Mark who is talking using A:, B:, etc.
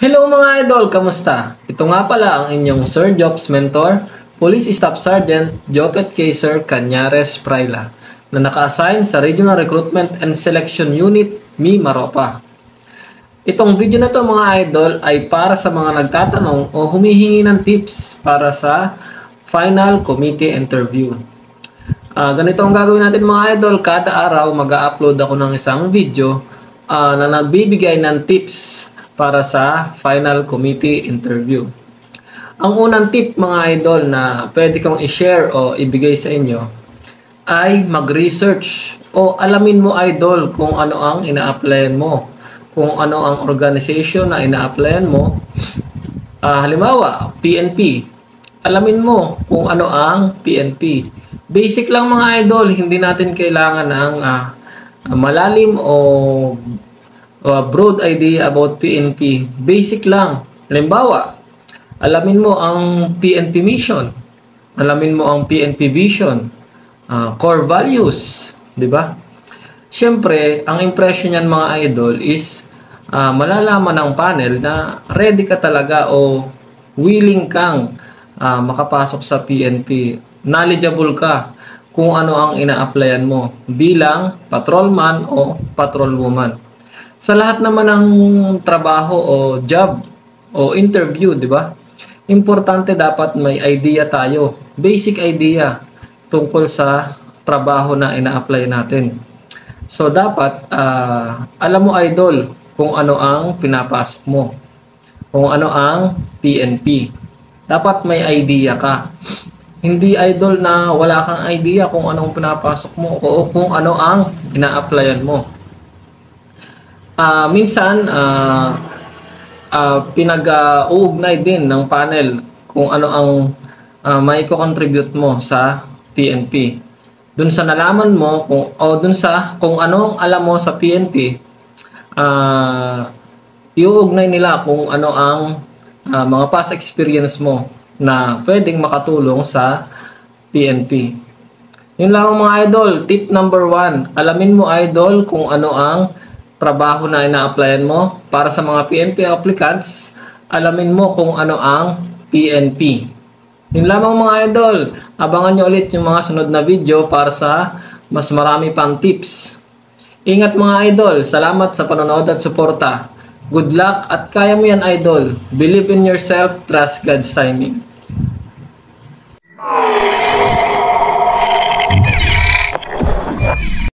A: Hello mga idol, kamusta? Ito nga pala ang inyong Sir Jobs Mentor, Police Staff Sergeant Jopet K. Sir Cañares Praila, na naka-assign sa Regional Recruitment and Selection Unit, Mimaropa. Itong video na to mga idol ay para sa mga nagtatanong o humihingi ng tips para sa final committee interview. Ganito ang gagawin natin mga idol, kada araw mag-upload ako ng isang video na nagbibigay ng tips para sa final committee interview. Ang unang tip mga idol na pwede kong i-share o ibigay sa inyo ay mag-research o alamin mo idol kung ano ang ina-applyan mo, kung ano ang organization na ina-applyan mo. Halimbawa, PNP. Alamin mo kung ano ang PNP. Basic lang mga idol, hindi natin kailangan ng malalim o broad idea about PNP. Basic lang. Halimbawa, alamin mo ang PNP mission. Alamin mo ang PNP vision. Core values. Diba? Siyempre, ang impression niyan mga idol is malalaman ng panel na ready ka talaga o willing kang makapasok sa PNP. Knowledgeable ka kung ano ang ina-applyan mo bilang patrolman o patrolwoman. Sa lahat naman ng trabaho o job o interview, di ba? Importante dapat may idea tayo, basic idea tungkol sa trabaho na ina-apply natin. So dapat alam mo idol kung ano ang pinapasok mo, kung ano ang PNP. Dapat may idea ka. Hindi idol na wala kang idea kung anong pinapasok mo o kung ano ang ina-applyan mo. Minsan pinag-uugnay din ng panel kung ano ang may contribute mo sa PNP. Dun sa nalaman mo kung ano ang alam mo sa PNP, iuugnay nila kung ano ang mga past experience mo na pwedeng makatulong sa PNP. Yun lang mga idol. Tip number 1, alamin mo idol kung ano ang trabaho na ina-applyan mo. Para sa mga PNP applicants, alamin mo kung ano ang PNP. Yun lamang mga idol. Abangan nyo ulit yung mga sunod na video para sa mas marami pang tips. Ingat mga idol. Salamat sa panonood at suporta. Good luck at kaya mo yan idol. Believe in yourself, trust God's timing.